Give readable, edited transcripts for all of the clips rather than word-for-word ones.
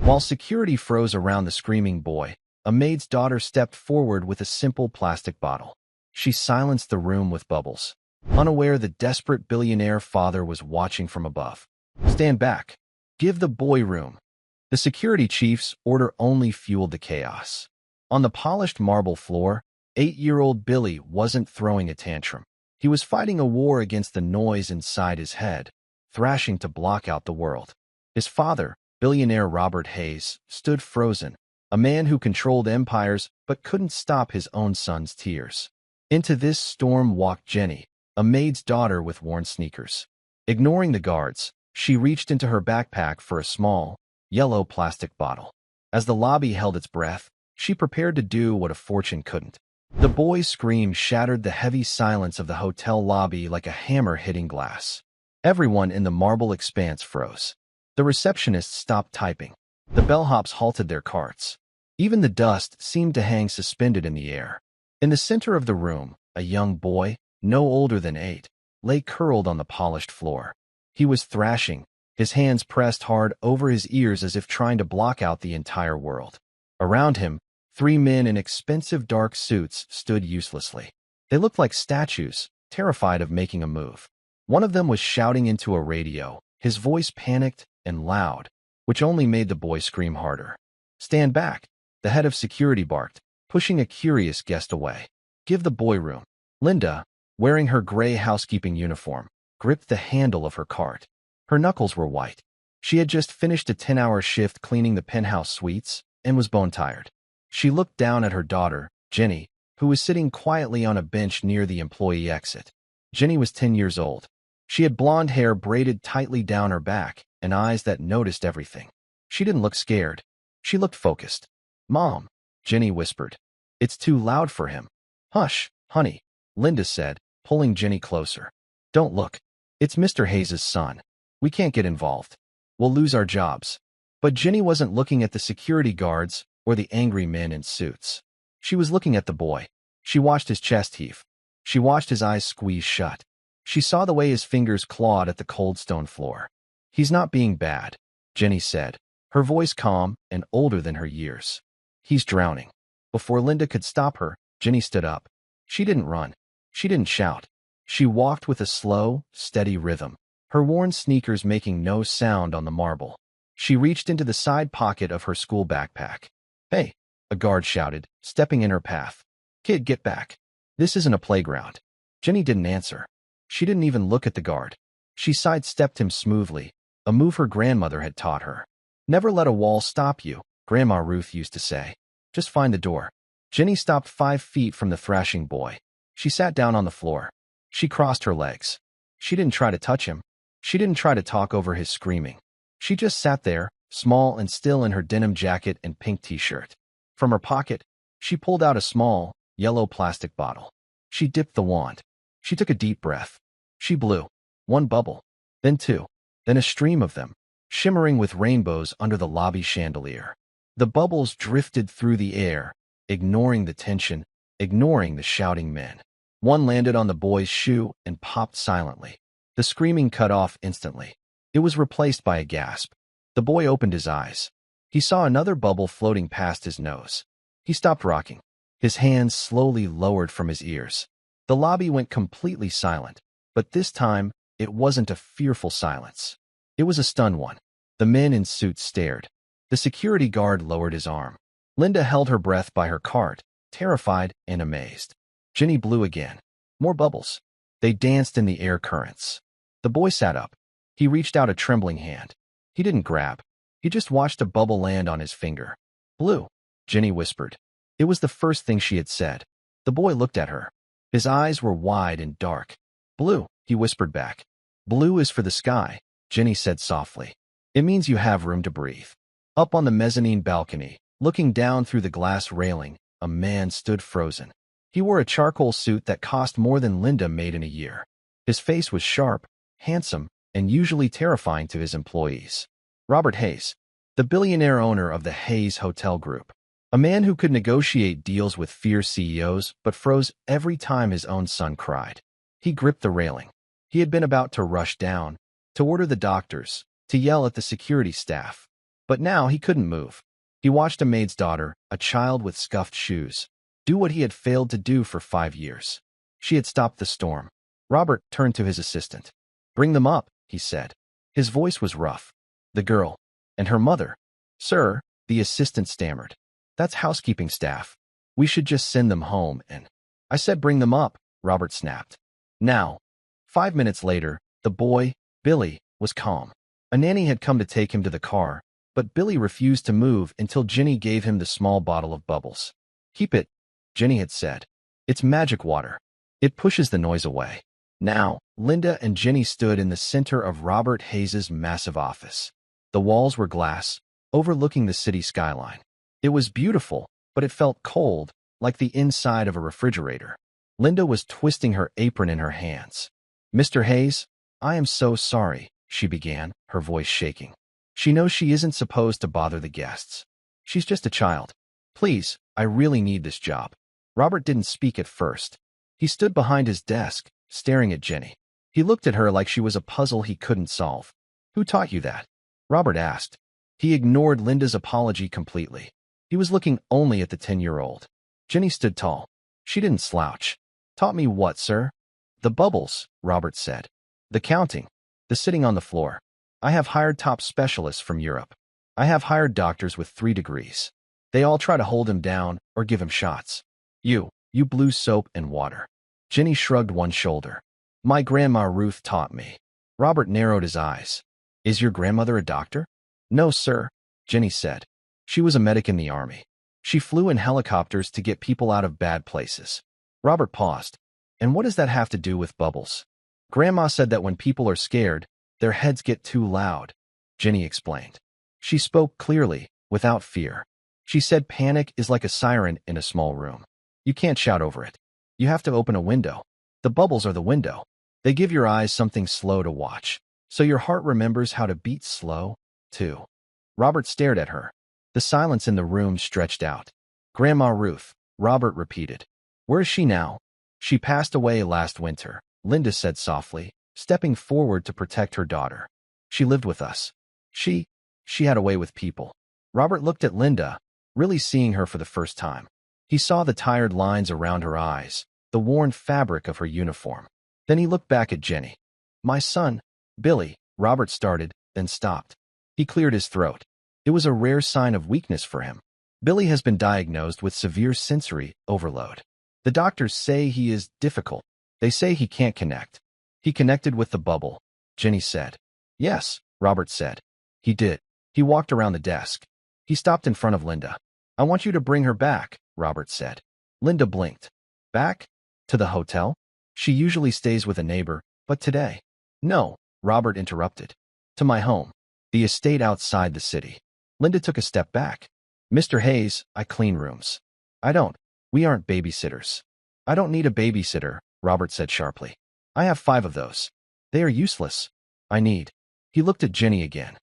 While security froze around the screaming boy, a maid's daughter stepped forward with a simple plastic bottle. She silenced the room with bubbles. Unaware, the desperate billionaire father was watching from above. "Stand back. Give the boy room." The security chief's order only fueled the chaos. On the polished marble floor, 8-year-old Billy wasn't throwing a tantrum. He was fighting a war against the noise inside his head, thrashing to block out the world. His father, billionaire Robert Hayes, stood frozen, a man who controlled empires but couldn't stop his own son's tears. Into this storm walked Jenny, a maid's daughter with worn sneakers. Ignoring the guards, she reached into her backpack for a small, yellow plastic bottle. As the lobby held its breath, she prepared to do what a fortune couldn't. The boy's scream shattered the heavy silence of the hotel lobby like a hammer hitting glass. Everyone in the marble expanse froze. The receptionists stopped typing. The bellhops halted their carts. Even the dust seemed to hang suspended in the air. In the center of the room, a young boy, no older than 8, lay curled on the polished floor. He was thrashing, his hands pressed hard over his ears as if trying to block out the entire world. Around him, 3 men in expensive dark suits stood uselessly. They looked like statues, terrified of making a move. One of them was shouting into a radio, his voice panicked and loud, which only made the boy scream harder. "Stand back," the head of security barked, pushing a curious guest away. "Give the boy room." Linda, wearing her gray housekeeping uniform, gripped the handle of her cart. Her knuckles were white. She had just finished a 10-hour shift cleaning the penthouse suites and was bone-tired. She looked down at her daughter, Jenny, who was sitting quietly on a bench near the employee exit. Jenny was 10 years old. She had blonde hair braided tightly down her back and eyes that noticed everything. She didn't look scared. She looked focused. "Mom," Jenny whispered. "It's too loud for him." "Hush, honey," Linda said, pulling Jenny closer. "Don't look. It's Mr. Hayes' son. We can't get involved. We'll lose our jobs." But Jenny wasn't looking at the security guards or the angry men in suits. She was looking at the boy. She watched his chest heave. She watched his eyes squeeze shut. She saw the way his fingers clawed at the cold stone floor. "He's not being bad," Jenny said, her voice calm and older than her years. "He's drowning." Before Linda could stop her, Jenny stood up. She didn't run. She didn't shout. She walked with a slow, steady rhythm, her worn sneakers making no sound on the marble. She reached into the side pocket of her school backpack. "Hey," a guard shouted, stepping in her path. "Kid, get back. This isn't a playground." Jenny didn't answer. She didn't even look at the guard. She sidestepped him smoothly, a move her grandmother had taught her. "Never let a wall stop you," Grandma Ruth used to say. "Just find the door." Jenny stopped 5 feet from the thrashing boy. She sat down on the floor. She crossed her legs. She didn't try to touch him. She didn't try to talk over his screaming. She just sat there, small and still in her denim jacket and pink t-shirt. From her pocket, she pulled out a small, yellow plastic bottle. She dipped the wand. She took a deep breath. She blew. 1 bubble. Then 2. Then a stream of them, shimmering with rainbows under the lobby chandelier. The bubbles drifted through the air, ignoring the tension, ignoring the shouting men. One landed on the boy's shoe and popped silently. The screaming cut off instantly. It was replaced by a gasp. The boy opened his eyes. He saw another bubble floating past his nose. He stopped rocking. His hands slowly lowered from his ears. The lobby went completely silent, but this time, it wasn't a fearful silence. It was a stunned one. The men in suits stared. The security guard lowered his arm. Linda held her breath by her cart, terrified and amazed. Jenny blew again. More bubbles. They danced in the air currents. The boy sat up. He reached out a trembling hand. He didn't grab. He just watched a bubble land on his finger. "Blue," Jenny whispered. It was the first thing she had said. The boy looked at her. His eyes were wide and dark. "Blue," he whispered back. "Blue is for the sky," Jenny said softly. "It means you have room to breathe." Up on the mezzanine balcony, looking down through the glass railing, a man stood frozen. He wore a charcoal suit that cost more than Linda made in a year. His face was sharp, handsome, and usually terrifying to his employees. Robert Hayes, the billionaire owner of the Hayes Hotel Group. A man who could negotiate deals with fierce CEOs but froze every time his own son cried. He gripped the railing. He had been about to rush down, to order the doctors, to yell at the security staff. But now he couldn't move. He watched a maid's daughter, a child with scuffed shoes, do what he had failed to do for 5 years. She had stopped the storm. Robert turned to his assistant. "Bring them up," he said. His voice was rough. "The girl. And her mother." "Sir," the assistant stammered. "That's housekeeping staff. We should just send them home and—" "I said bring them up," Robert snapped. "Now." 5 minutes later, the boy, Billy, was calm. A nanny had come to take him to the car, but Billy refused to move until Jenny gave him the small bottle of bubbles. "Keep it," Jenny had said. "It's magic water. It pushes the noise away." Now, Linda and Jenny stood in the center of Robert Hayes's massive office. The walls were glass, overlooking the city skyline. It was beautiful, but it felt cold, like the inside of a refrigerator. Linda was twisting her apron in her hands. "Mr. Hayes, I am so sorry," she began, her voice shaking. "She knows she isn't supposed to bother the guests. She's just a child. Please, I really need this job." Robert didn't speak at first. He stood behind his desk, staring at Jenny. He looked at her like she was a puzzle he couldn't solve. "Who taught you that?" Robert asked. He ignored Linda's apology completely. He was looking only at the 10-year-old. Jenny stood tall. She didn't slouch. "Taught me what, sir?" "The bubbles," Robert said. "The counting. The sitting on the floor. I have hired top specialists from Europe. I have hired doctors with 3 degrees. They all try to hold him down or give him shots. You blew soap and water." Jenny shrugged one shoulder. "My grandma Ruth taught me." Robert narrowed his eyes. "Is your grandmother a doctor?" "No, sir," Jenny said. "She was a medic in the army. She flew in helicopters to get people out of bad places." Robert paused. "And what does that have to do with bubbles?" "Grandma said that when people are scared, their heads get too loud," Jenny explained. She spoke clearly, without fear. She said panic is like a siren in a small room. You can't shout over it. You have to open a window. The bubbles are the window. They give your eyes something slow to watch, so your heart remembers how to beat slow, too. Robert stared at her. The silence in the room stretched out. "Grandma Ruth," Robert repeated. "Where is she now?" "She passed away last winter," Linda said softly, stepping forward to protect her daughter. "She lived with us. She had a way with people." Robert looked at Linda, really seeing her for the first time. He saw the tired lines around her eyes, the worn fabric of her uniform. Then he looked back at Jenny. "My son, Billy," Robert started, then stopped. He cleared his throat. It was a rare sign of weakness for him. "Billy has been diagnosed with severe sensory overload. The doctors say he is difficult. They say he can't connect." "He connected with the bubble," Jenny said. "Yes," Robert said. "He did." He walked around the desk. He stopped in front of Linda. "I want you to bring her back," Robert said. Linda blinked. "Back? To the hotel? She usually stays with a neighbor, but today—" "No," Robert interrupted. "To my home. The estate outside the city." Linda took a step back. "Mr. Hayes, I clean rooms. We aren't babysitters." "I don't need a babysitter," Robert said sharply. "I have 5 of those. They are useless. He looked at Jenny again.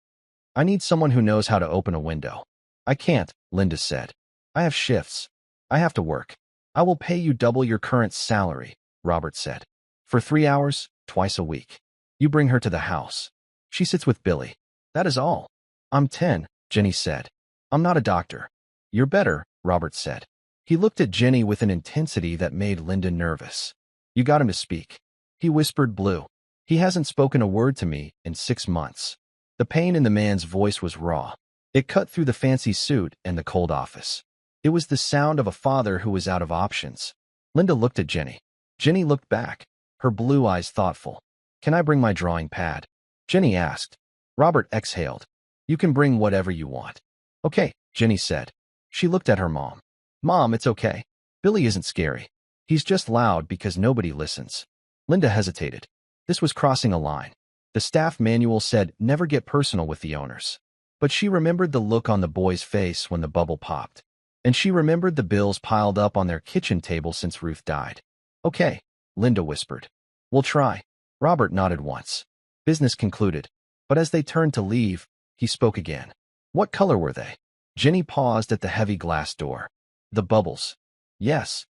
"I need someone who knows how to open a window." "I can't," Linda said. "I have shifts. I have to work." "I will pay you double your current salary," Robert said. "For 3 hours, twice a week. You bring her to the house. She sits with Billy. That is all." "I'm 10, Jenny said. "I'm not a doctor." "You're better," Robert said. He looked at Jenny with an intensity that made Linda nervous. "You got him to speak." He whispered blue. "He hasn't spoken a word to me in 6 months." The pain in the man's voice was raw. It cut through the fancy suit and the cold office. It was the sound of a father who was out of options. Linda looked at Jenny. Jenny looked back, her blue eyes thoughtful. "Can I bring my drawing pad?" Jenny asked. Robert exhaled. "You can bring whatever you want." "Okay," Jenny said. She looked at her mom. "Mom, it's okay. Billy isn't scary. He's just loud because nobody listens." Linda hesitated. This was crossing a line. The staff manual said never get personal with the owners. But she remembered the look on the boy's face when the bubble popped. And she remembered the bills piled up on their kitchen table since Ruth died. "Okay," Linda whispered. "We'll try." Robert nodded once. Business concluded. But as they turned to leave, he spoke again. "What color were they?" Jenny paused at the heavy glass door. "The bubbles." "Yes.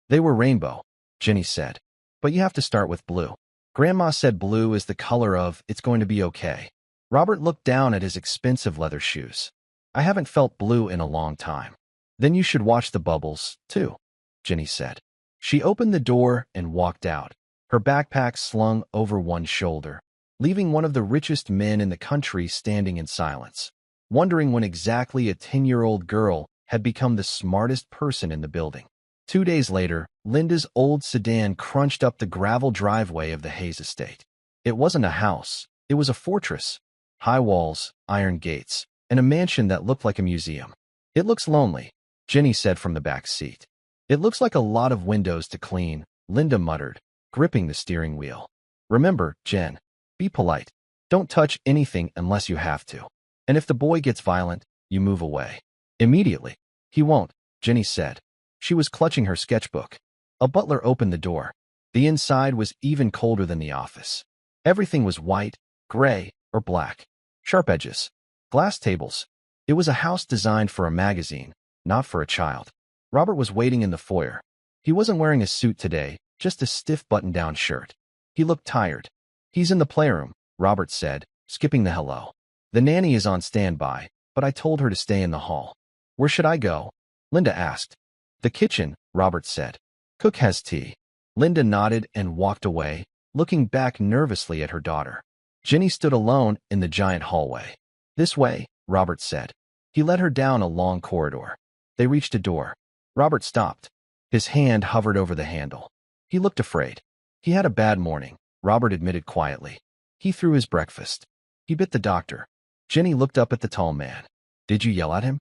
They were rainbow," Jenny said. "But you have to start with blue. Grandma said blue is the color of it's going to be okay." Robert looked down at his expensive leather shoes. I haven't felt blue in a long time. Then you should watch the bubbles, too, Ginny said. She opened the door and walked out, her backpack slung over one shoulder, leaving one of the richest men in the country standing in silence, wondering when exactly a 10-year-old girl had become the smartest person in the building. 2 days later, Linda's old sedan crunched up the gravel driveway of the Hayes estate. It wasn't a house, it was a fortress. High walls, iron gates, and a mansion that looked like a museum. It looks lonely, Ginny said from the back seat. It looks like a lot of windows to clean, Linda muttered, gripping the steering wheel. Remember, Jen, be polite. Don't touch anything unless you have to. And if the boy gets violent, you move away. Immediately. He won't, Ginny said. She was clutching her sketchbook. A butler opened the door. The inside was even colder than the office. Everything was white, gray, or black. Sharp edges. Glass tables. It was a house designed for a magazine, not for a child. Robert was waiting in the foyer. He wasn't wearing a suit today, just a stiff button-down shirt. He looked tired. He's in the playroom, Robert said, skipping the hello. The nanny is on standby, but I told her to stay in the hall. Where should I go? Linda asked. The kitchen, Robert said. Cook has tea. Linda nodded and walked away, looking back nervously at her daughter. Ginny stood alone in the giant hallway. This way, Robert said. He led her down a long corridor. They reached a door. Robert stopped. His hand hovered over the handle. He looked afraid. He had a bad morning, Robert admitted quietly. He threw his breakfast. He bit the doctor. Ginny looked up at the tall man. Did you yell at him?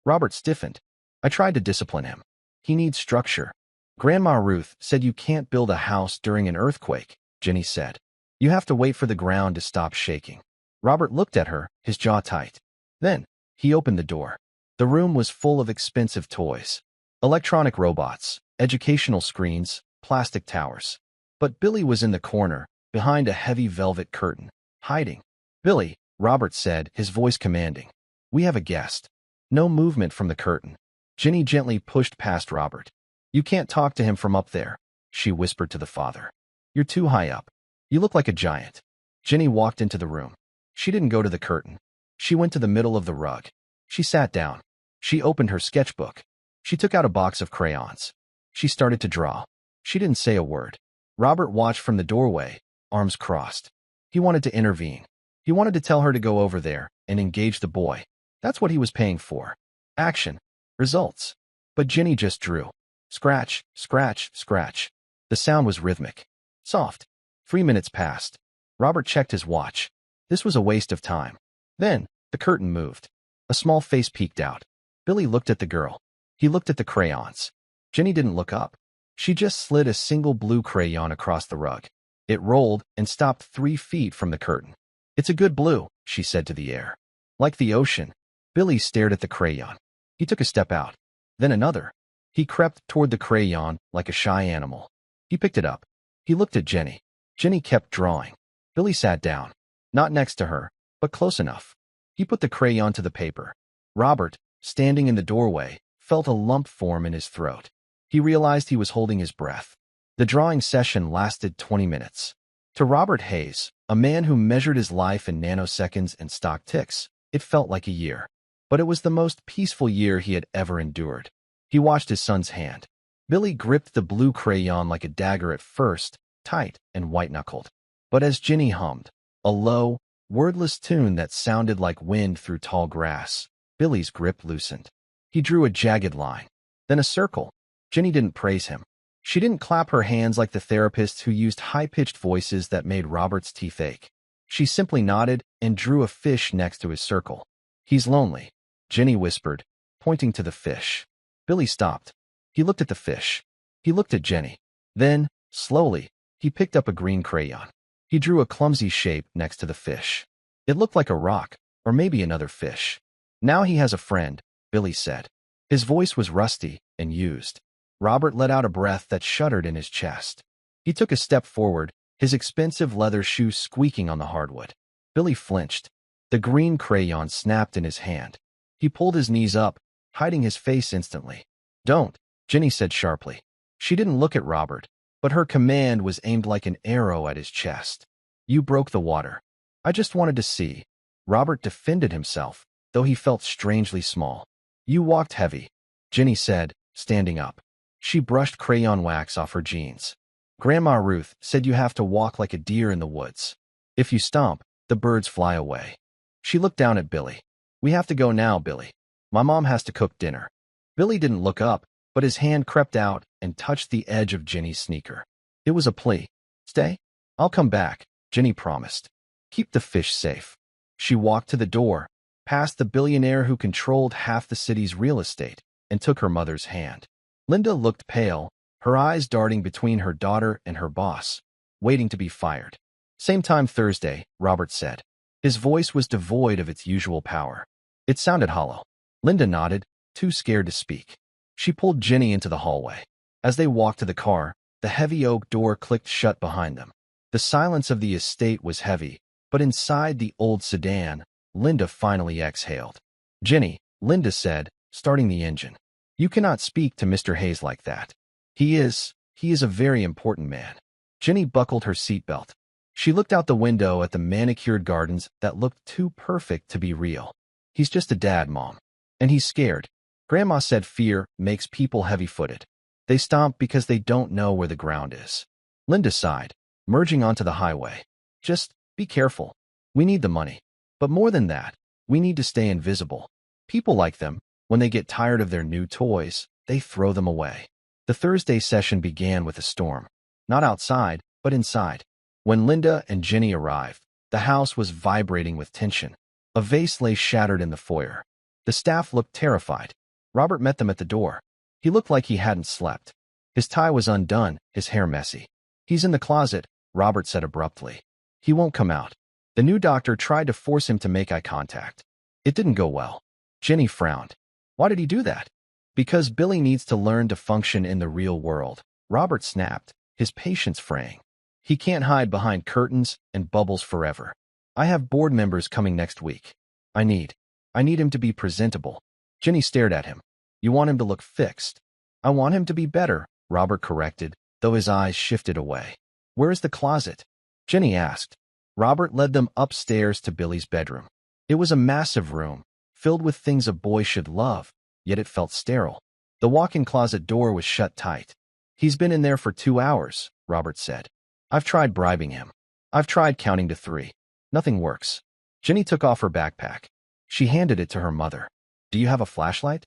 Robert stiffened. I tried to discipline him. He needs structure. Grandma Ruth said you can't build a house during an earthquake, Ginny said. You have to wait for the ground to stop shaking. Robert looked at her, his jaw tight. Then, he opened the door. The room was full of expensive toys. Electronic robots, educational screens, plastic towers. But Billy was in the corner, behind a heavy velvet curtain, hiding. Billy, Robert said, his voice commanding. We have a guest. No movement from the curtain. Ginny gently pushed past Robert. You can't talk to him from up there, she whispered to the father. You're too high up. You look like a giant. Ginny walked into the room. She didn't go to the curtain. She went to the middle of the rug. She sat down. She opened her sketchbook. She took out a box of crayons. She started to draw. She didn't say a word. Robert watched from the doorway, arms crossed. He wanted to intervene. He wanted to tell her to go over there and engage the boy. That's what he was paying for. Action. Results. But Ginny just drew. Scratch, scratch, scratch. The sound was rhythmic. Soft. 3 minutes passed. Robert checked his watch. This was a waste of time. Then, the curtain moved. A small face peeked out. Billy looked at the girl. He looked at the crayons. Ginny didn't look up. She just slid a single blue crayon across the rug. It rolled and stopped 3 feet from the curtain. It's a good blue, she said to the air. Like the ocean. Billy stared at the crayon. He took a step out. Then another. He crept toward the crayon like a shy animal. He picked it up. He looked at Ginny. Ginny kept drawing. Billy sat down. Not next to her, but close enough. He put the crayon to the paper. Robert, standing in the doorway, felt a lump form in his throat. He realized he was holding his breath. The drawing session lasted 20 minutes. To Robert Hayes, a man who measured his life in nanoseconds and stock ticks, it felt like a year. But it was the most peaceful year he had ever endured. He watched his son's hand. Billy gripped the blue crayon like a dagger at first, tight and white-knuckled. But as Ginny hummed, a low, wordless tune that sounded like wind through tall grass, Billy's grip loosened. He drew a jagged line, then a circle. Ginny didn't praise him. She didn't clap her hands like the therapists who used high-pitched voices that made Robert's teeth ache. She simply nodded and drew a fish next to his circle. He's lonely, Ginny whispered, pointing to the fish. Billy stopped. He looked at the fish. He looked at Ginny. Then, slowly, he picked up a green crayon. He drew a clumsy shape next to the fish. It looked like a rock, or maybe another fish. Now he has a friend, Billy said. His voice was rusty and used. Robert let out a breath that shuddered in his chest. He took a step forward, his expensive leather shoes squeaking on the hardwood. Billy flinched. The green crayon snapped in his hand. He pulled his knees up, hiding his face instantly. Don't, Ginny said sharply. She didn't look at Robert, but her command was aimed like an arrow at his chest. You broke the water. I just wanted to see. Robert defended himself. though he felt strangely small. You walked heavy, Ginny said, standing up. She brushed crayon wax off her jeans. Grandma Ruth said you have to walk like a deer in the woods. If you stomp, the birds fly away. She looked down at Billy. We have to go now, Billy. My mom has to cook dinner. Billy didn't look up, but his hand crept out and touched the edge of Ginny's sneaker. It was a plea. Stay? I'll come back, Ginny promised. Keep the fish safe. She walked to the door, past the billionaire who controlled half the city's real estate, and took her mother's hand. Linda looked pale, her eyes darting between her daughter and her boss, waiting to be fired. Same time Thursday, Robert said. His voice was devoid of its usual power. It sounded hollow. Linda nodded, too scared to speak. She pulled Ginny into the hallway. As they walked to the car, the heavy oak door clicked shut behind them. The silence of the estate was heavy, but inside the old sedan, Linda finally exhaled. Ginny, Linda said, starting the engine. You cannot speak to Mr. Hayes like that. He is a very important man. Ginny buckled her seatbelt. She looked out the window at the manicured gardens that looked too perfect to be real. He's just a dad, Mom. And he's scared. Grandma said fear makes people heavy-footed. They stomp because they don't know where the ground is. Linda sighed, merging onto the highway. Just be careful. We need the money. But more than that, we need to stay invisible. People like them, when they get tired of their new toys, they throw them away. The Thursday session began with a storm. Not outside, but inside. When Linda and Ginny arrived, the house was vibrating with tension. A vase lay shattered in the foyer. The staff looked terrified. Robert met them at the door. He looked like he hadn't slept. His tie was undone, his hair messy. He's in the closet, Robert said abruptly. He won't come out. The new doctor tried to force him to make eye contact. It didn't go well. Ginny frowned. Why did he do that? Because Billy needs to learn to function in the real world, Robert snapped, his patience fraying. He can't hide behind curtains and bubbles forever. I have board members coming next week. I need him to be presentable. Ginny stared at him. You want him to look fixed. I want him to be better, Robert corrected, though his eyes shifted away. Where is the closet? Ginny asked. Robert led them upstairs to Billy's bedroom. It was a massive room, filled with things a boy should love, yet it felt sterile. The walk-in closet door was shut tight. He's been in there for 2 hours, Robert said. I've tried bribing him. I've tried counting to 3. Nothing works. Ginny took off her backpack. She handed it to her mother. Do you have a flashlight?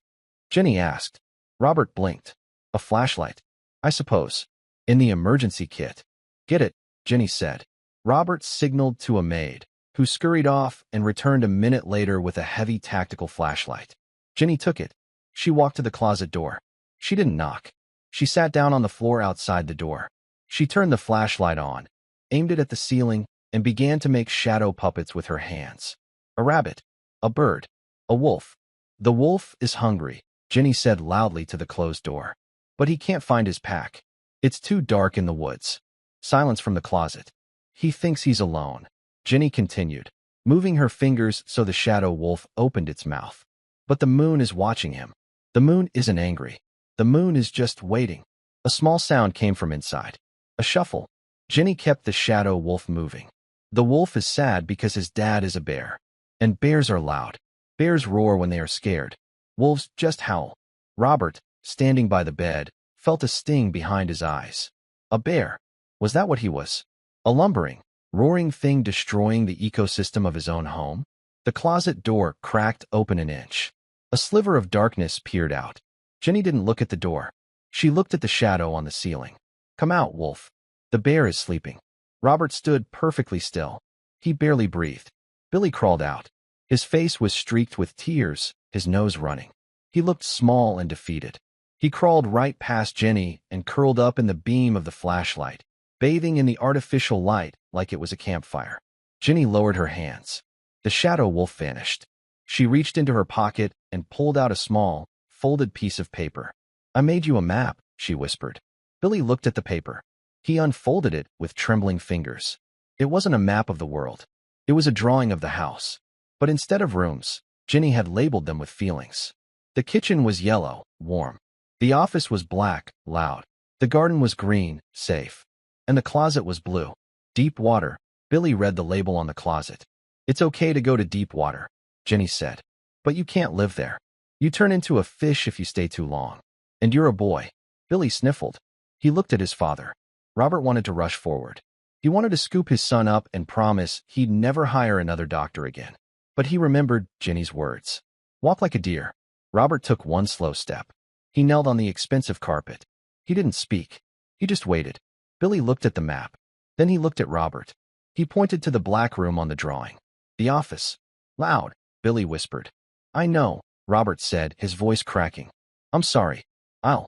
Ginny asked. Robert blinked. A flashlight? I suppose. In the emergency kit. Get it, Ginny said. Robert signaled to a maid, who scurried off and returned a minute later with a heavy tactical flashlight. Ginny took it. She walked to the closet door. She didn't knock. She sat down on the floor outside the door. She turned the flashlight on, aimed it at the ceiling, and began to make shadow puppets with her hands. A rabbit. A bird. A wolf. The wolf is hungry, Ginny said loudly to the closed door. But he can't find his pack. It's too dark in the woods. Silence from the closet. He thinks he's alone. Ginny continued, moving her fingers so the shadow wolf opened its mouth. But the moon is watching him. The moon isn't angry. The moon is just waiting. A small sound came from inside. A shuffle. Ginny kept the shadow wolf moving. The wolf is sad because his dad is a bear. And bears are loud. Bears roar when they are scared. Wolves just howl. Robert, standing by the bed, felt a sting behind his eyes. A bear. Was that what he was? A lumbering, roaring thing destroying the ecosystem of his own home? The closet door cracked open an inch. A sliver of darkness peered out. Ginny didn't look at the door. She looked at the shadow on the ceiling. Come out, wolf. The bear is sleeping. Robert stood perfectly still. He barely breathed. Billy crawled out. His face was streaked with tears, his nose running. He looked small and defeated. He crawled right past Ginny and curled up in the beam of the flashlight, bathing in the artificial light like it was a campfire. Ginny lowered her hands. The shadow wolf vanished. She reached into her pocket and pulled out a small, folded piece of paper. I made you a map, she whispered. Billy looked at the paper. He unfolded it with trembling fingers. It wasn't a map of the world. It was a drawing of the house. But instead of rooms, Ginny had labeled them with feelings. The kitchen was yellow, warm. The office was black, loud. The garden was green, safe. And the closet was blue. Deep water. Billy read the label on the closet. It's okay to go to deep water, Ginny said. But you can't live there. You turn into a fish if you stay too long. And you're a boy. Billy sniffled. He looked at his father. Robert wanted to rush forward. He wanted to scoop his son up and promise he'd never hire another doctor again. But he remembered Ginny's words. Walk like a deer. Robert took one slow step. He knelt on the expensive carpet. He didn't speak. He just waited. Billy looked at the map. Then he looked at Robert. He pointed to the black room on the drawing. The office. Loud, Billy whispered. I know, Robert said, his voice cracking. I'm sorry. I'll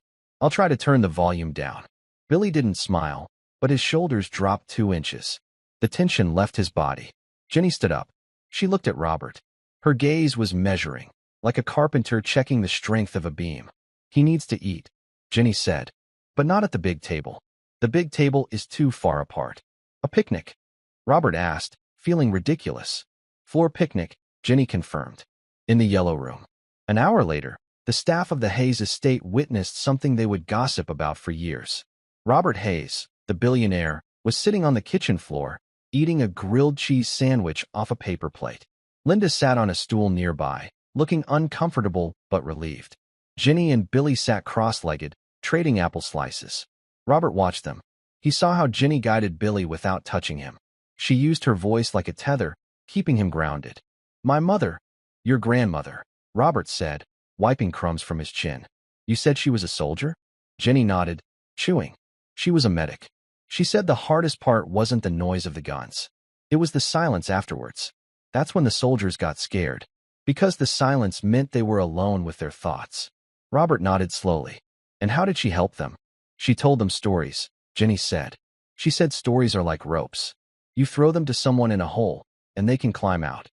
try to turn the volume down. Billy didn't smile, but his shoulders dropped 2 inches. The tension left his body. Ginny stood up. She looked at Robert. Her gaze was measuring, like a carpenter checking the strength of a beam. He needs to eat, Ginny said. But not at the big table. The big table is too far apart. A picnic? Robert asked, feeling ridiculous. Floor picnic, Ginny confirmed. In the yellow room. An hour later, the staff of the Hayes estate witnessed something they would gossip about for years. Robert Hayes, the billionaire, was sitting on the kitchen floor, eating a grilled cheese sandwich off a paper plate. Linda sat on a stool nearby, looking uncomfortable but relieved. Ginny and Billy sat cross-legged, trading apple slices. Robert watched them. He saw how Ginny guided Billy without touching him. She used her voice like a tether, keeping him grounded. My mother. Your grandmother, Robert said, wiping crumbs from his chin. You said she was a soldier? Ginny nodded, chewing. She was a medic. She said the hardest part wasn't the noise of the guns. It was the silence afterwards. That's when the soldiers got scared, because the silence meant they were alone with their thoughts. Robert nodded slowly. And how did she help them? She told them stories, Ginny said. She said stories are like ropes. You throw them to someone in a hole, and they can climb out.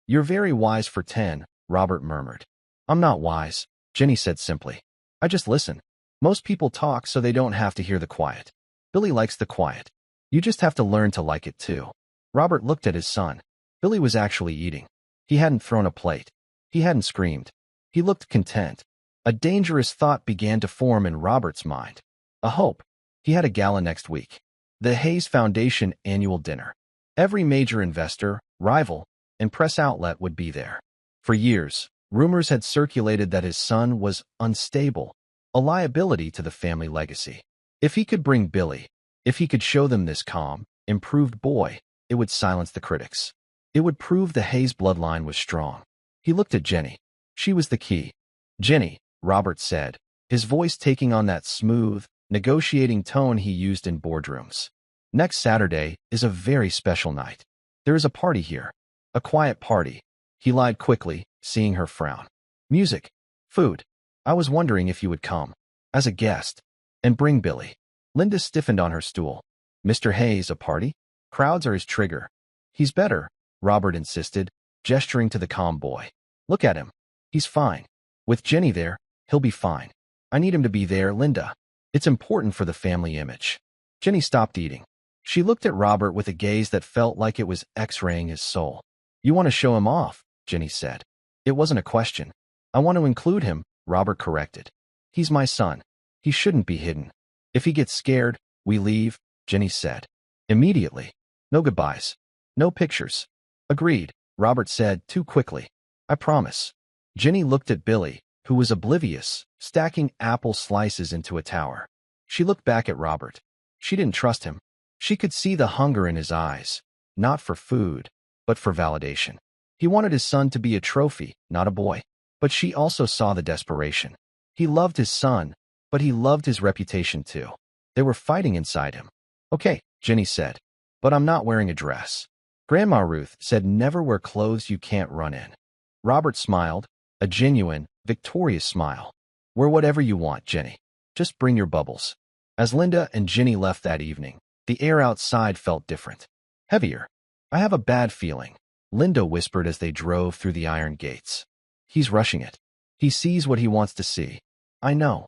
You're very wise for 10, Robert murmured. I'm not wise, Ginny said simply. I just listen. Most people talk so they don't have to hear the quiet. Billy likes the quiet. You just have to learn to like it too. Robert looked at his son. Billy was actually eating. He hadn't thrown a plate. He hadn't screamed. He looked content. A dangerous thought began to form in Robert's mind. A hope. He had a gala next week. The Hayes Foundation annual dinner. Every major investor, rival, and press outlet would be there. For years, rumors had circulated that his son was unstable, a liability to the family legacy. If he could bring Billy, if he could show them this calm, improved boy, it would silence the critics. It would prove the Hayes bloodline was strong. He looked at Ginny. She was the key. Ginny, Robert said, his voice taking on that smooth, negotiating tone he used in boardrooms. Next Saturday is a very special night. There is a party here. A quiet party. He lied quickly, seeing her frown. Music. Food. I was wondering if you would come. As a guest. And bring Billy. Linda stiffened on her stool. Mr. Hayes, a party? Crowds are his trigger. He's better, Robert insisted, gesturing to the calm boy. Look at him. He's fine. With Ginny there, he'll be fine. I need him to be there, Linda. It's important for the family image. Ginny stopped eating. She looked at Robert with a gaze that felt like it was x-raying his soul. You want to show him off, Ginny said. It wasn't a question. I want to include him, Robert corrected. He's my son. He shouldn't be hidden. If he gets scared, we leave, Ginny said. Immediately. No goodbyes. No pictures. Agreed, Robert said too quickly. I promise. Ginny looked at Billy, who was oblivious, stacking apple slices into a tower. She looked back at Robert. She didn't trust him. She could see the hunger in his eyes, not for food, but for validation. He wanted his son to be a trophy, not a boy. But she also saw the desperation. He loved his son, but he loved his reputation too. They were fighting inside him. Okay, Ginny said, but I'm not wearing a dress. Grandma Ruth said never wear clothes you can't run in. Robert smiled, a genuine, victorious smile. Wear whatever you want, Ginny. Just bring your bubbles. As Linda and Ginny left that evening, the air outside felt different. Heavier. I have a bad feeling, Linda whispered as they drove through the iron gates. He's rushing it. He sees what he wants to see. I know,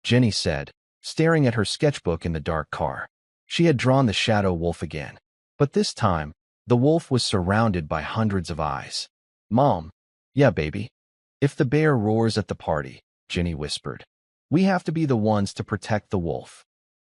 Ginny said, staring at her sketchbook in the dark car. She had drawn the shadow wolf again. But this time, the wolf was surrounded by hundreds of eyes. Mom. Yeah, baby. If the bear roars at the party, Ginny whispered. We have to be the ones to protect the wolf.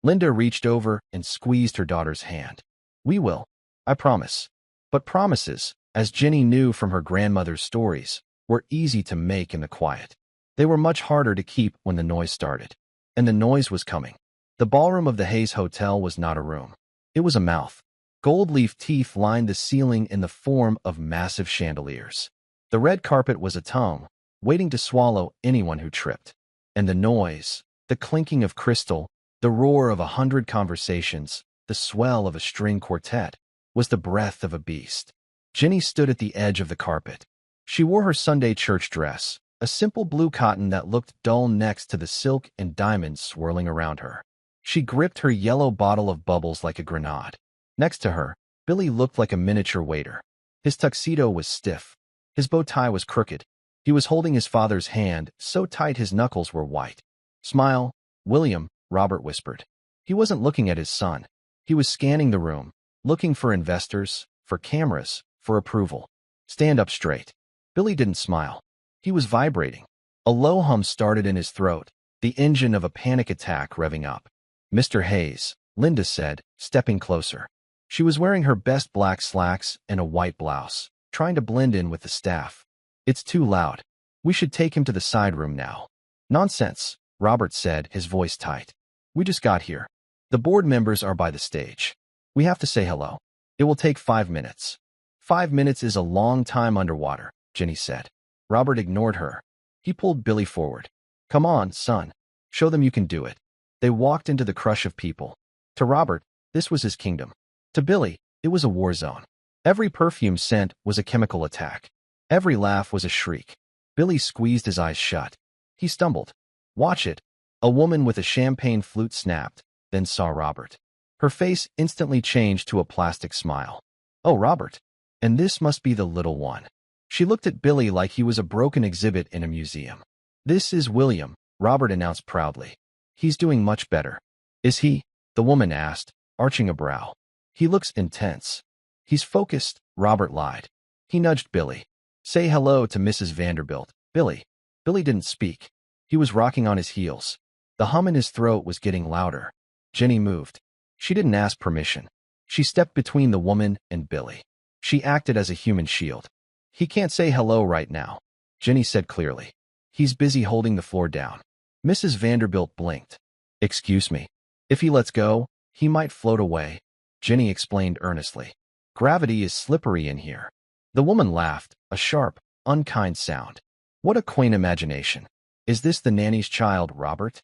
Linda reached over and squeezed her daughter's hand. We will. I promise. But promises, as Ginny knew from her grandmother's stories, were easy to make in the quiet. They were much harder to keep when the noise started. And the noise was coming. The ballroom of the Hayes Hotel was not a room. It was a mouth. Gold leaf teeth lined the ceiling in the form of massive chandeliers. The red carpet was a tongue, waiting to swallow anyone who tripped. And the noise, the clinking of crystal, the roar of 100 conversations, the swell of a string quartet, was the breath of a beast. Jenny stood at the edge of the carpet. She wore her Sunday church dress, a simple blue cotton that looked dull next to the silk and diamonds swirling around her. She gripped her yellow bottle of bubbles like a grenade. Next to her, Billy looked like a miniature waiter. His tuxedo was stiff. His bow tie was crooked. He was holding his father's hand so tight his knuckles were white. "Smile, William," Robert whispered. He wasn't looking at his son. He was scanning the room, looking for investors, for cameras, for approval. "Stand up straight." Billy didn't smile. He was vibrating. A low hum started in his throat, the engine of a panic attack revving up. "Mr. Hayes," Linda said, stepping closer. She was wearing her best black slacks and a white blouse, trying to blend in with the staff. "It's too loud. We should take him to the side room now." "Nonsense," Robert said, his voice tight. "We just got here. The board members are by the stage. We have to say hello. It will take 5 minutes." 5 minutes is a long time underwater," Jenny said. Robert ignored her. He pulled Billy forward. "Come on, son. Show them you can do it." They walked into the crush of people. To Robert, this was his kingdom. To Billy, it was a war zone. Every perfume scent was a chemical attack. Every laugh was a shriek. Billy squeezed his eyes shut. He stumbled. "Watch it." A woman with a champagne flute snapped, then saw Robert. Her face instantly changed to a plastic smile. "Oh, Robert. And this must be the little one." She looked at Billy like he was a broken exhibit in a museum. "This is William," Robert announced proudly. "He's doing much better." "Is he?" the woman asked, arching a brow. "He looks intense." "He's focused," Robert lied. He nudged Billy. "Say hello to Mrs. Vanderbilt, Billy." Billy didn't speak. He was rocking on his heels. The hum in his throat was getting louder. Jenny moved. She didn't ask permission. She stepped between the woman and Billy. She acted as a human shield. "He can't say hello right now," Jenny said clearly. "He's busy holding the floor down." Mrs. Vanderbilt blinked. "Excuse me. If he lets go, he might float away," Jenny explained earnestly. "Gravity is slippery in here." The woman laughed, a sharp, unkind sound. "What a quaint imagination. Is this the nanny's child, Robert?"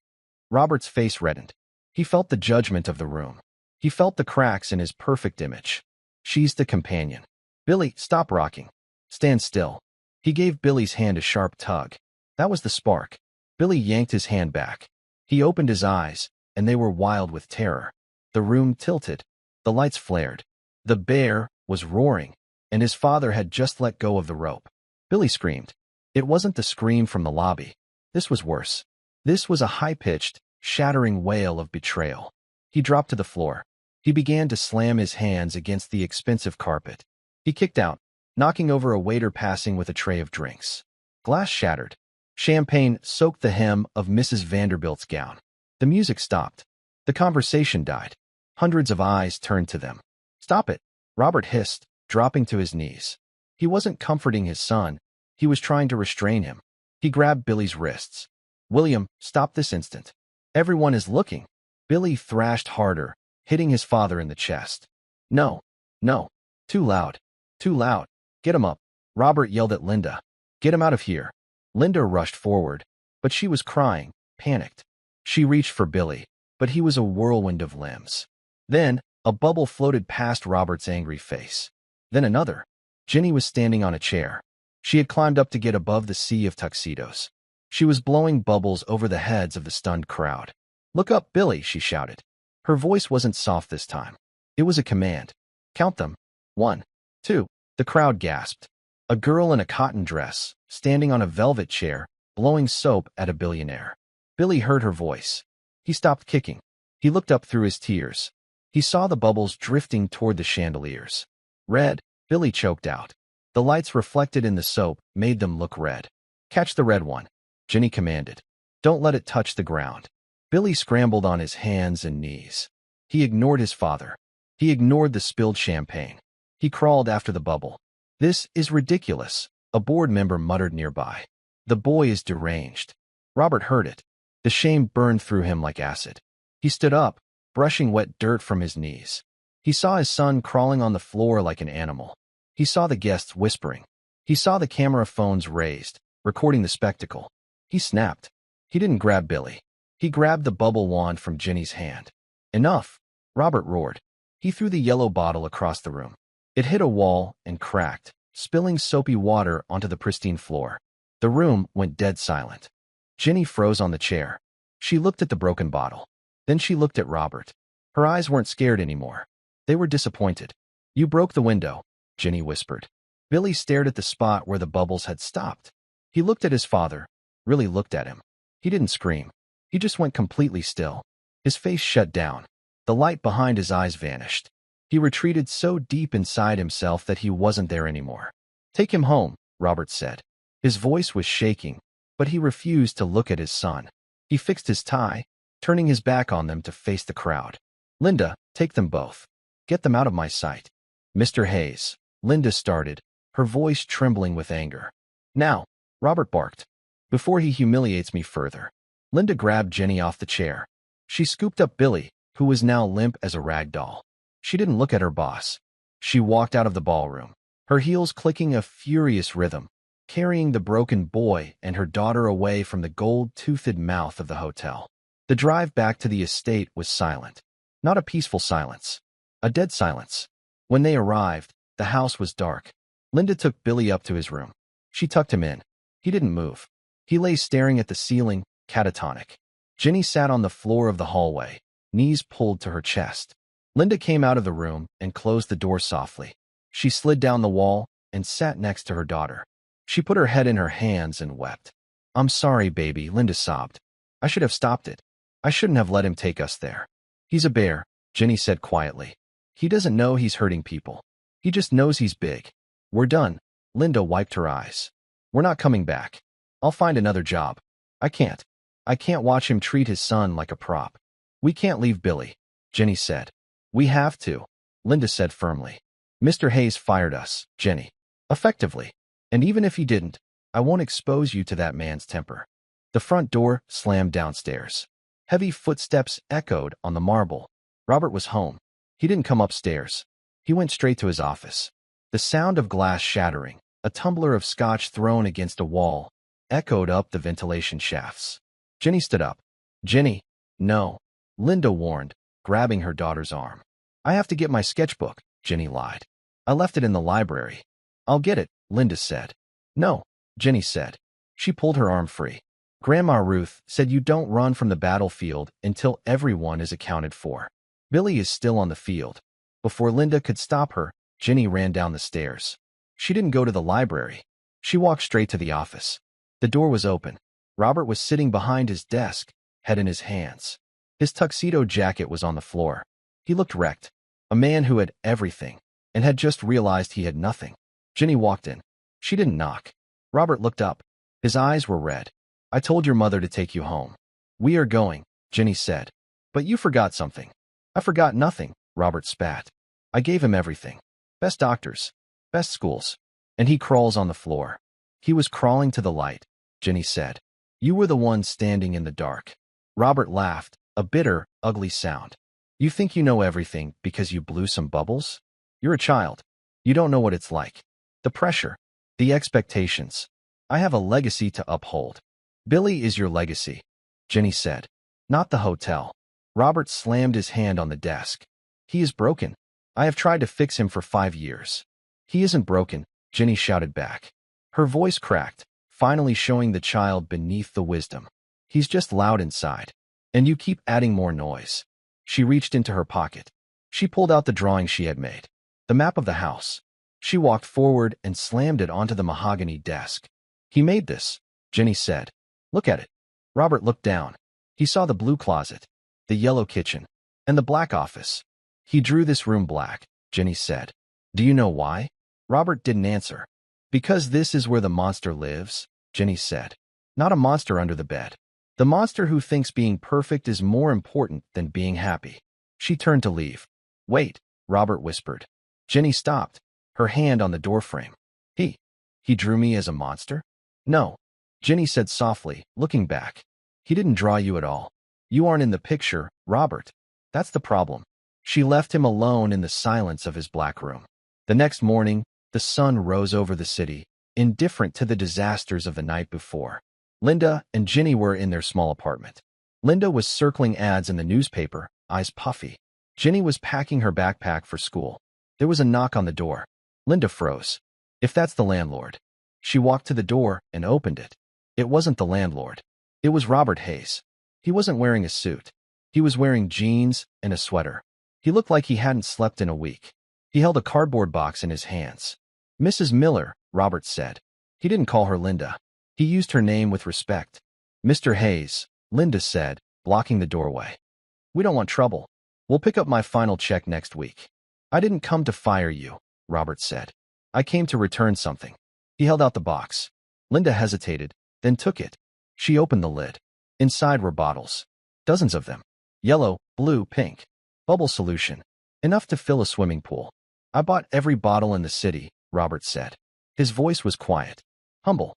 Robert's face reddened. He felt the judgment of the room. He felt the cracks in his perfect image. "She's the companion." "Billy, stop rocking. Stand still." He gave Billy's hand a sharp tug. That was the spark. Billy yanked his hand back. He opened his eyes, and they were wild with terror. The room tilted. The lights flared. The bear was roaring, and his father had just let go of the rope. Billy screamed. It wasn't the scream from the lobby. This was worse. This was a high-pitched, shattering wail of betrayal. He dropped to the floor. He began to slam his hands against the expensive carpet. He kicked out, knocking over a waiter passing with a tray of drinks. Glass shattered. Champagne soaked the hem of Mrs. Vanderbilt's gown. The music stopped. The conversation died. Hundreds of eyes turned to them. "Stop it," Robert hissed, dropping to his knees. He wasn't comforting his son. He was trying to restrain him. He grabbed Billy's wrists. "William, stop this instant. Everyone is looking." Billy thrashed harder, hitting his father in the chest. "No, no. Too loud. Too loud. Get him up." Robert yelled at Linda. "Get him out of here." Linda rushed forward, but she was crying, panicked. She reached for Billy, but he was a whirlwind of limbs. Then, a bubble floated past Robert's angry face. Then another. Jenny was standing on a chair. She had climbed up to get above the sea of tuxedos. She was blowing bubbles over the heads of the stunned crowd. "Look up, Billy," she shouted. Her voice wasn't soft this time. It was a command. "Count them. 1, 2. The crowd gasped. A girl in a cotton dress, standing on a velvet chair, blowing soap at a billionaire. Billy heard her voice. He stopped kicking. He looked up through his tears. He saw the bubbles drifting toward the chandeliers. "Red," Billy choked out. The lights reflected in the soap made them look red. "Catch the red one," Jenny commanded. "Don't let it touch the ground." Billy scrambled on his hands and knees. He ignored his father. He ignored the spilled champagne. He crawled after the bubble. "This is ridiculous," A board member muttered nearby. The boy is deranged. Robert heard it. The shame burned through him like acid. He stood up, brushing wet dirt from his knees. He saw his son crawling on the floor like an animal. He saw the guests whispering. He saw the camera phones raised, recording the spectacle. He snapped. He didn't grab Billy. He grabbed the bubble wand from Ginny's hand. Enough, Robert roared. He threw the yellow bottle across the room. It hit a wall and cracked, spilling soapy water onto the pristine floor. The room went dead silent. Ginny froze on the chair. She looked at the broken bottle. Then she looked at Robert. Her eyes weren't scared anymore. They were disappointed. You broke the window, Ginny whispered. Billy stared at the spot where the bubbles had stopped. He looked at his father, really looked at him. He didn't scream. He just went completely still. His face shut down. The light behind his eyes vanished. He retreated so deep inside himself that he wasn't there anymore. Take him home, Robert said. His voice was shaking, but he refused to look at his son. He fixed his tie, turning his back on them to face the crowd. Linda, take them both. Get them out of my sight. Mr. Hayes, Linda started, her voice trembling with anger. Now, Robert barked. Before he humiliates me further. Linda grabbed Jenny off the chair. She scooped up Billy, who was now limp as a rag doll. She didn't look at her boss. She walked out of the ballroom, her heels clicking a furious rhythm, carrying the broken boy and her daughter away from the gold-toothed mouth of the hotel. The drive back to the estate was silent. Not a peaceful silence. A dead silence. When they arrived, the house was dark. Linda took Billy up to his room. She tucked him in. He didn't move. He lay staring at the ceiling, catatonic. Ginny sat on the floor of the hallway, knees pulled to her chest. Linda came out of the room and closed the door softly. She slid down the wall and sat next to her daughter. She put her head in her hands and wept. I'm sorry, baby, Linda sobbed. I should have stopped it. I shouldn't have let him take us there. He's a bear, Ginny said quietly. He doesn't know he's hurting people. He just knows he's big. We're done. Linda wiped her eyes. We're not coming back. I'll find another job. I can't. I can't watch him treat his son like a prop. We can't leave Billy, Ginny said. We have to, Linda said firmly. Mr. Hayes fired us, Ginny. Effectively. And even if he didn't, I won't expose you to that man's temper. The front door slammed downstairs. Heavy footsteps echoed on the marble. Robert was home. He didn't come upstairs. He went straight to his office. The sound of glass shattering, a tumbler of scotch thrown against a wall, echoed up the ventilation shafts. Ginny stood up. Ginny, no, Linda warned, grabbing her daughter's arm. I have to get my sketchbook, Ginny lied. I left it in the library. I'll get it, Linda said. No, Ginny said. She pulled her arm free. Grandma Ruth said you don't run from the battlefield until everyone is accounted for. Billy is still on the field. Before Linda could stop her, Ginny ran down the stairs. She didn't go to the library. She walked straight to the office. The door was open. Robert was sitting behind his desk, head in his hands. His tuxedo jacket was on the floor. He looked wrecked. A man who had everything, and had just realized he had nothing. Ginny walked in. She didn't knock. Robert looked up. His eyes were red. I told your mother to take you home. We are going, Ginny said. But you forgot something. I forgot nothing, Robert spat. I gave him everything. Best doctors. Best schools. And he crawls on the floor. He was crawling to the light, Ginny said. You were the one standing in the dark. Robert laughed, a bitter, ugly sound. You think you know everything because you blew some bubbles? You're a child. You don't know what it's like. The pressure. The expectations. I have a legacy to uphold. Billy is your legacy, Ginny said. Not the hotel. Robert slammed his hand on the desk. He is broken. I have tried to fix him for 5 years. He isn't broken, Ginny shouted back. Her voice cracked, finally showing the child beneath the wisdom. He's just loud inside. And you keep adding more noise. She reached into her pocket. She pulled out the drawing she had made. The map of the house. She walked forward and slammed it onto the mahogany desk. He made this, Ginny said. Look at it. Robert looked down. He saw the blue closet, the yellow kitchen, and the black office. He drew this room black, Ginny said. Do you know why? Robert didn't answer. Because this is where the monster lives, Ginny said. Not a monster under the bed. The monster who thinks being perfect is more important than being happy. She turned to leave. Wait, Robert whispered. Ginny stopped, her hand on the doorframe. He drew me as a monster? No, Ginny said softly, looking back. He didn't draw you at all. You aren't in the picture, Robert. That's the problem. She left him alone in the silence of his black room. The next morning, the sun rose over the city, indifferent to the disasters of the night before. Linda and Ginny were in their small apartment. Linda was circling ads in the newspaper, eyes puffy. Ginny was packing her backpack for school. There was a knock on the door. Linda froze. If that's the landlord. She walked to the door and opened it. It wasn't the landlord. It was Robert Hayes. He wasn't wearing a suit. He was wearing jeans and a sweater. He looked like he hadn't slept in a week. He held a cardboard box in his hands. Mrs. Miller, Robert said. He didn't call her Linda. He used her name with respect. Mr. Hayes, Linda said, blocking the doorway. We don't want trouble. We'll pick up my final check next week. I didn't come to fire you, Robert said. I came to return something. He held out the box. Linda hesitated, then took it. She opened the lid. Inside were bottles. Dozens of them. Yellow, blue, pink. Bubble solution. Enough to fill a swimming pool. I bought every bottle in the city, Robert said. His voice was quiet. Humble.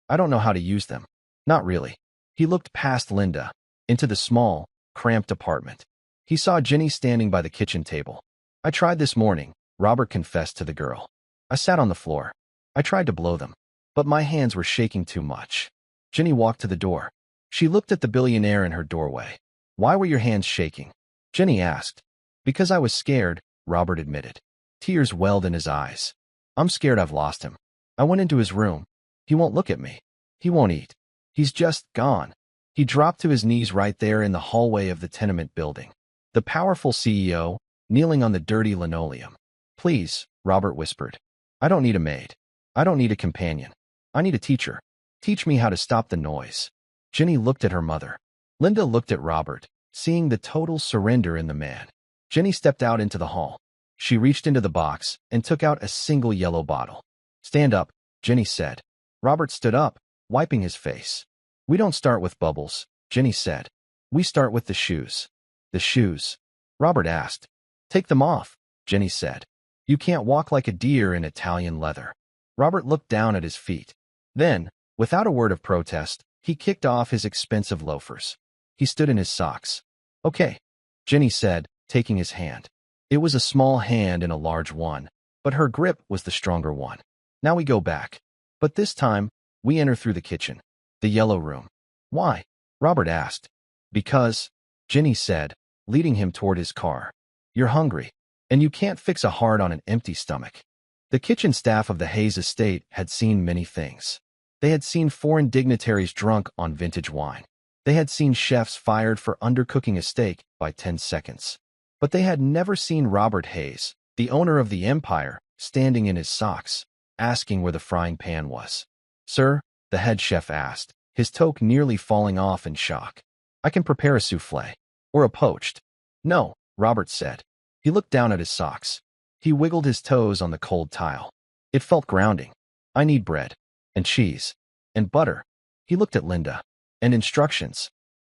I don't know how to use them. Not really. He looked past Linda, into the small, cramped apartment. He saw Ginny standing by the kitchen table. I tried this morning, Robert confessed to the girl. I sat on the floor. I tried to blow them, but my hands were shaking too much. Ginny walked to the door. She looked at the billionaire in her doorway. Why were your hands shaking? Ginny asked. Because I was scared, Robert admitted. Tears welled in his eyes. I'm scared I've lost him. I went into his room. He won't look at me. He won't eat. He's just gone. He dropped to his knees right there in the hallway of the tenement building. The powerful CEO, kneeling on the dirty linoleum. Please, Robert whispered. I don't need a maid. I don't need a companion. I need a teacher. Teach me how to stop the noise. Ginny looked at her mother. Linda looked at Robert, seeing the total surrender in the man. Ginny stepped out into the hall. She reached into the box and took out a single yellow bottle. Stand up, Ginny said. Robert stood up, wiping his face. We don't start with bubbles, Ginny said. We start with the shoes. The shoes? Robert asked. Take them off, Ginny said. You can't walk like a deer in Italian leather. Robert looked down at his feet. Then, without a word of protest, he kicked off his expensive loafers. He stood in his socks. Okay, Ginny said, taking his hand. It was a small hand in a large one, but her grip was the stronger one. Now we go back. But this time, we enter through the kitchen. The yellow room. Why? Robert asked. Because, Ginny said, leading him toward his car. You're hungry, and you can't fix a heart on an empty stomach. The kitchen staff of the Hayes estate had seen many things. They had seen foreign dignitaries drunk on vintage wine. They had seen chefs fired for undercooking a steak by 10 seconds. But they had never seen Robert Hayes, the owner of the empire, standing in his socks, asking where the frying pan was. Sir, the head chef asked, his toque nearly falling off in shock. I can prepare a souffle. Or a poached. No, Robert said. He looked down at his socks. He wiggled his toes on the cold tile. It felt grounding. I need bread. And cheese. And butter. He looked at Linda. And instructions.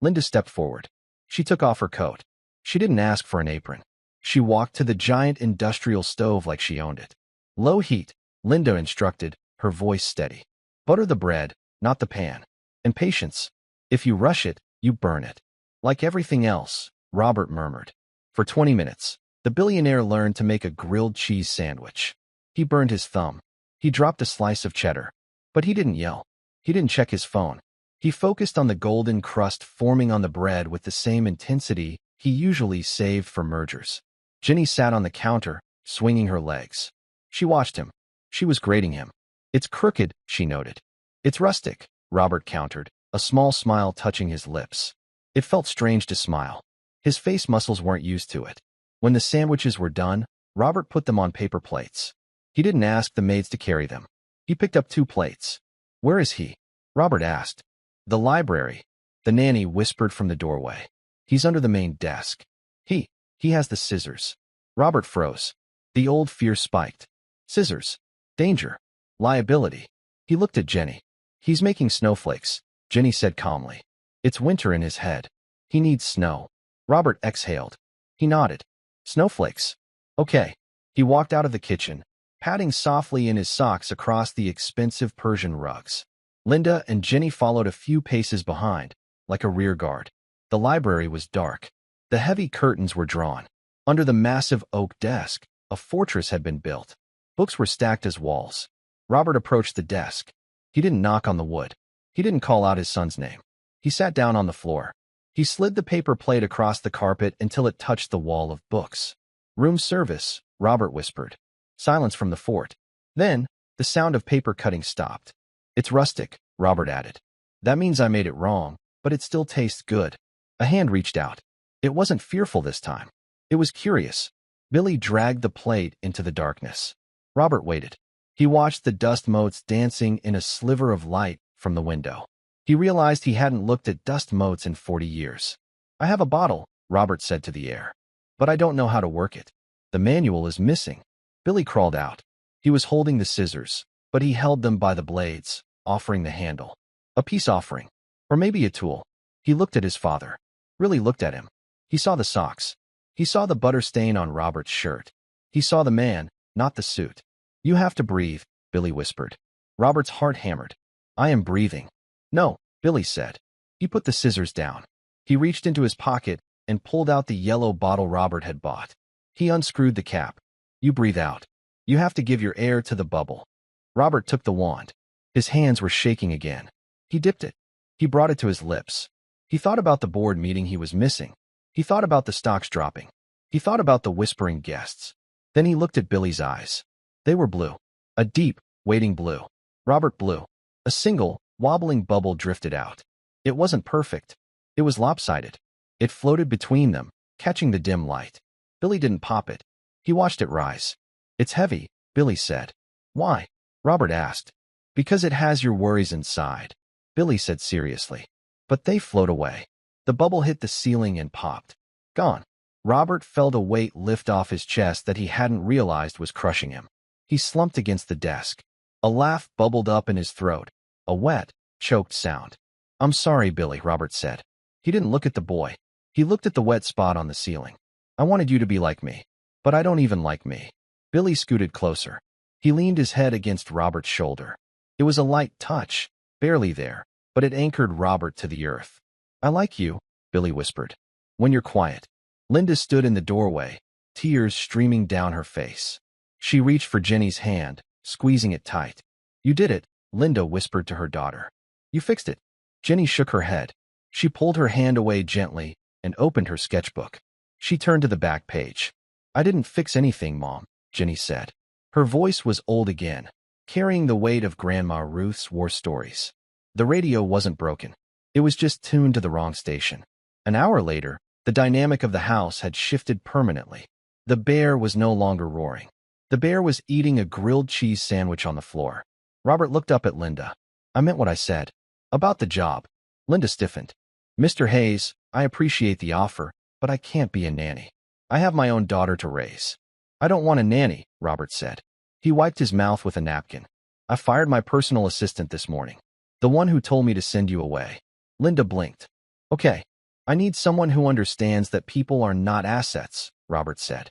Linda stepped forward. She took off her coat. She didn't ask for an apron. She walked to the giant industrial stove like she owned it. Low heat, Linda instructed, her voice steady. Butter the bread, not the pan. And patience. If you rush it, you burn it. Like everything else, Robert murmured. For 20 minutes, the billionaire learned to make a grilled cheese sandwich. He burned his thumb. He dropped a slice of cheddar. But he didn't yell. He didn't check his phone. He focused on the golden crust forming on the bread with the same intensity he usually saved for mergers. Ginny sat on the counter, swinging her legs. She watched him. She was grading him. It's crooked, she noted. It's rustic, Robert countered, a small smile touching his lips. It felt strange to smile. His face muscles weren't used to it. When the sandwiches were done, Robert put them on paper plates. He didn't ask the maids to carry them. He picked up 2 plates. Where is he? Robert asked. The library, the nanny whispered from the doorway. He's under the main desk. He has the scissors. Robert froze. The old fear spiked. Scissors. Danger. Liability. He looked at Jenny. He's making snowflakes, Jenny said calmly. It's winter in his head. He needs snow. Robert exhaled. He nodded. Snowflakes. Okay. He walked out of the kitchen, patting softly in his socks across the expensive Persian rugs. Linda and Jenny followed a few paces behind, like a rear guard. The library was dark. The heavy curtains were drawn. Under the massive oak desk, a fortress had been built. Books were stacked as walls. Robert approached the desk. He didn't knock on the wood. He didn't call out his son's name. He sat down on the floor. He slid the paper plate across the carpet until it touched the wall of books. "Room service," Robert whispered. Silence from the fort. Then, the sound of paper cutting stopped. "It's rustic," Robert added. "That means I made it wrong, but it still tastes good." A hand reached out. It wasn't fearful this time. It was curious. Billy dragged the plate into the darkness. Robert waited. He watched the dust motes dancing in a sliver of light from the window. He realized he hadn't looked at dust motes in 40 years. "I have a bottle," Robert said to the air. "But I don't know how to work it. The manual is missing." Billy crawled out. He was holding the scissors, but he held them by the blades, offering the handle. A peace offering. Or maybe a tool. He looked at his father. Really looked at him. He saw the socks. He saw the butter stain on Robert's shirt. He saw the man, not the suit. "You have to breathe," Billy whispered. Robert's heart hammered. "I am breathing." "No," Billy said. He put the scissors down. He reached into his pocket and pulled out the yellow bottle Robert had bought. He unscrewed the cap. "You breathe out. You have to give your air to the bubble." Robert took the wand. His hands were shaking again. He dipped it. He brought it to his lips. He thought about the board meeting he was missing. He thought about the stocks dropping. He thought about the whispering guests. Then he looked at Billy's eyes. They were blue. A deep, waiting blue. Robert blew. A single, wobbling bubble drifted out. It wasn't perfect. It was lopsided. It floated between them, catching the dim light. Billy didn't pop it. He watched it rise. "It's heavy," Billy said. "Why?" Robert asked. "Because it has your worries inside," Billy said seriously. But they float away. The bubble hit the ceiling and popped. Gone. Robert felt a weight lift off his chest that he hadn't realized was crushing him. He slumped against the desk. A laugh bubbled up in his throat. A wet, choked sound. "I'm sorry, Billy," Robert said. He didn't look at the boy. He looked at the wet spot on the ceiling. "I wanted you to be like me. But I don't even like me." Billy scooted closer. He leaned his head against Robert's shoulder. It was a light touch, barely there, but it anchored Robert to the earth. "I like you," Billy whispered. "When you're quiet." Linda stood in the doorway, tears streaming down her face. She reached for Jenny's hand, squeezing it tight. "You did it," Linda whispered to her daughter. "You fixed it." Jenny shook her head. She pulled her hand away gently and opened her sketchbook. She turned to the back page. "I didn't fix anything, Mom," Jenny said. Her voice was old again, carrying the weight of Grandma Ruth's war stories. The radio wasn't broken. It was just tuned to the wrong station. An hour later, the dynamic of the house had shifted permanently. The bear was no longer roaring. The bear was eating a grilled cheese sandwich on the floor. Robert looked up at Linda. "I meant what I said. About the job." Linda stiffened. "Mr. Hayes, I appreciate the offer, but I can't be a nanny. I have my own daughter to raise." "I don't want a nanny," Robert said. He wiped his mouth with a napkin. "I fired my personal assistant this morning. The one who told me to send you away." Linda blinked. "Okay. I need someone who understands that people are not assets," Robert said.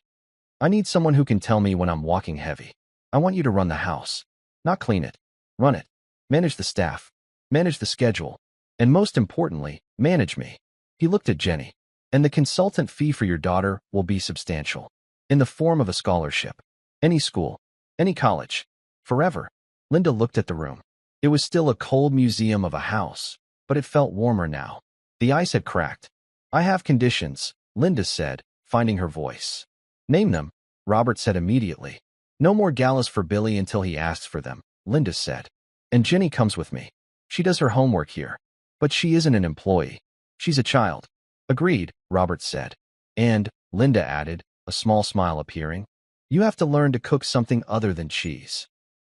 "I need someone who can tell me when I'm walking heavy. I want you to run the house. Not clean it. Run it. Manage the staff. Manage the schedule. And most importantly, manage me." He looked at Jenny. "And the consultant fee for your daughter will be substantial. In the form of a scholarship. Any school. Any college. Forever." Linda looked at the room. It was still a cold museum of a house, but it felt warmer now. The ice had cracked. "I have conditions," Linda said, finding her voice. "Name them," Robert said immediately. "No more galas for Billy until he asks for them," Linda said. "And Jenny comes with me. She does her homework here. But she isn't an employee. She's a child." "Agreed," Robert said. "And," Linda added, a small smile appearing, "you have to learn to cook something other than cheese."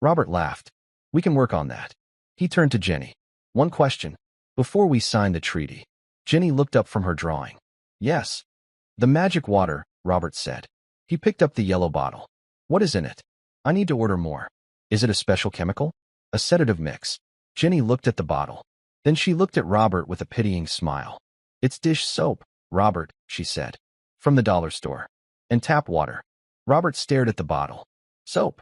Robert laughed. "We can work on that." He turned to Jenny. "One question. Before we sign the treaty." Jenny looked up from her drawing. "Yes." "The magic water," Robert said. He picked up the yellow bottle. "What is in it? I need to order more." "Is it a special chemical?" "A sedative mix." Jenny looked at the bottle. Then she looked at Robert with a pitying smile. "It's dish soap, Robert," she said. "From the dollar store. And tap water." Robert stared at the bottle. "Soap."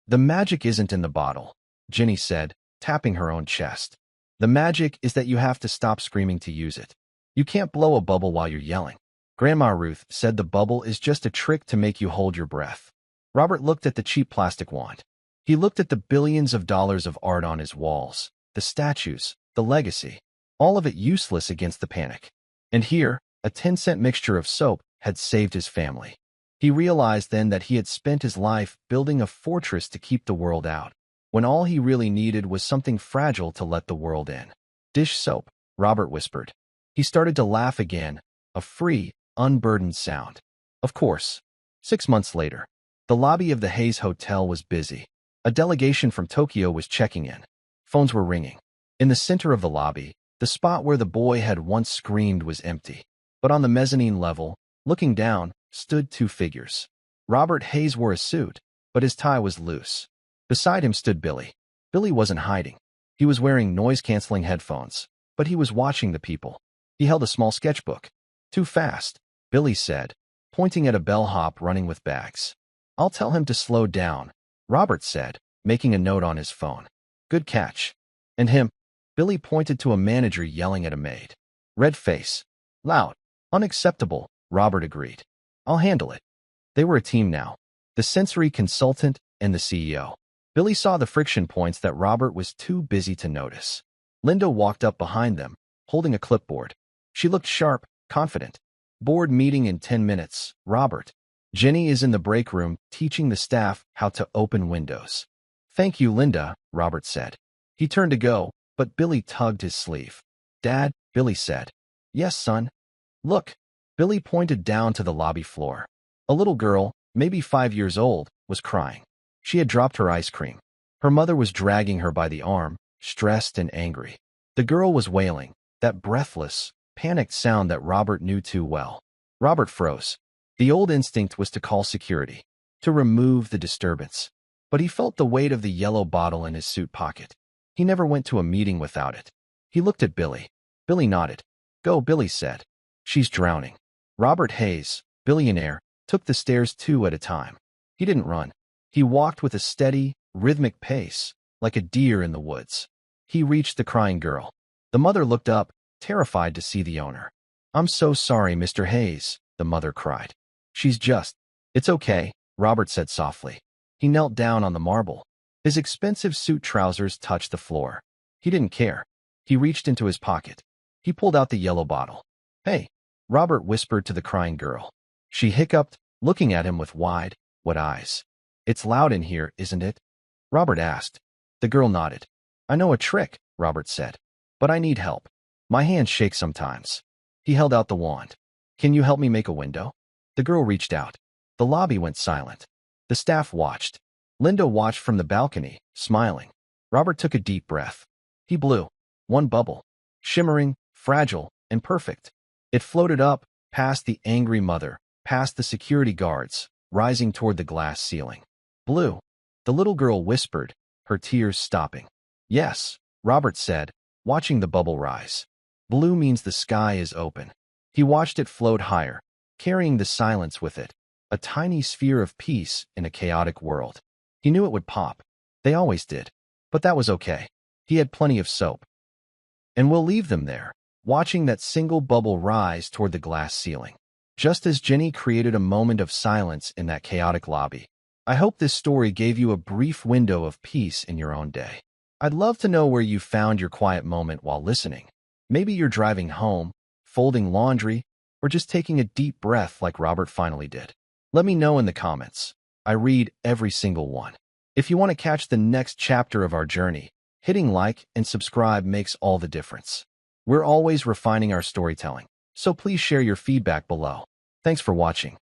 The magic isn't in the bottle, Ginny said, tapping her own chest. The magic is that you have to stop screaming to use it. You can't blow a bubble while you're yelling. Grandma Ruth said the bubble is just a trick to make you hold your breath. Robert looked at the cheap plastic wand. He looked at the billions of dollars of art on his walls, the statues, the legacy, all of it useless against the panic. And here, a 10-cent mixture of soap had saved his family. He realized then that he had spent his life building a fortress to keep the world out, when all he really needed was something fragile to let the world in. Dish soap, Robert whispered. He started to laugh again, a free, unburdened sound. Of course. 6 months later, the lobby of the Hayes Hotel was busy. A delegation from Tokyo was checking in. Phones were ringing. In the center of the lobby, the spot where the boy had once screamed was empty. But on the mezzanine level, looking down, stood 2 figures. Robert Hayes wore a suit, but his tie was loose. Beside him stood Billy. Billy wasn't hiding. He was wearing noise-canceling headphones, but he was watching the people. He held a small sketchbook. Too fast, Billy said, pointing at a bellhop running with bags. I'll tell him to slow down, Robert said, making a note on his phone. Good catch. And him? Billy pointed to a manager yelling at a maid. Red face. Loud. Unacceptable, Robert agreed. I'll handle it. They were a team now. The sensory consultant and the CEO. Billy saw the friction points that Robert was too busy to notice. Linda walked up behind them, holding a clipboard. She looked sharp, confident. Board meeting in 10 minutes, Robert. Jenny is in the break room teaching the staff how to open windows. Thank you, Linda, Robert said. He turned to go, but Billy tugged his sleeve. Dad, Billy said. Yes, son. Look. Billy pointed down to the lobby floor. A little girl, maybe 5 years old, was crying. She had dropped her ice cream. Her mother was dragging her by the arm, stressed and angry. The girl was wailing, that breathless, panicked sound that Robert knew too well. Robert froze. The old instinct was to call security, to remove the disturbance. But he felt the weight of the yellow bottle in his suit pocket. He never went to a meeting without it. He looked at Billy. Billy nodded. Go, Billy said. She's drowning. Robert Hayes, billionaire, took the stairs 2 at a time. He didn't run. He walked with a steady, rhythmic pace, like a deer in the woods. He reached the crying girl. The mother looked up, terrified to see the owner. I'm so sorry, Mr. Hayes, the mother cried. She's just... It's okay, Robert said softly. He knelt down on the marble. His expensive suit trousers touched the floor. He didn't care. He reached into his pocket. He pulled out the yellow bottle. Hey, Robert whispered to the crying girl. She hiccuped, looking at him with wide, wet eyes. It's loud in here, isn't it? Robert asked. The girl nodded. I know a trick, Robert said. But I need help. My hands shake sometimes. He held out the wand. Can you help me make a window? The girl reached out. The lobby went silent. The staff watched. Linda watched from the balcony, smiling. Robert took a deep breath. He blew. 1 bubble. Shimmering, fragile, and perfect. It floated up, past the angry mother, past the security guards, rising toward the glass ceiling. Blue. The little girl whispered, her tears stopping. Yes, Robert said, watching the bubble rise. Blue means the sky is open. He watched it float higher, carrying the silence with it, a tiny sphere of peace in a chaotic world. He knew it would pop. They always did. But that was okay. He had plenty of soap. And we'll leave them there, watching that single bubble rise toward the glass ceiling. Just as Jenny created a moment of silence in that chaotic lobby. I hope this story gave you a brief window of peace in your own day. I'd love to know where you found your quiet moment while listening. Maybe you're driving home, folding laundry, or just taking a deep breath like Robert finally did. Let me know in the comments. I read every single one. If you want to catch the next chapter of our journey, hitting like and subscribe makes all the difference. We're always refining our storytelling, so please share your feedback below. Thanks for watching.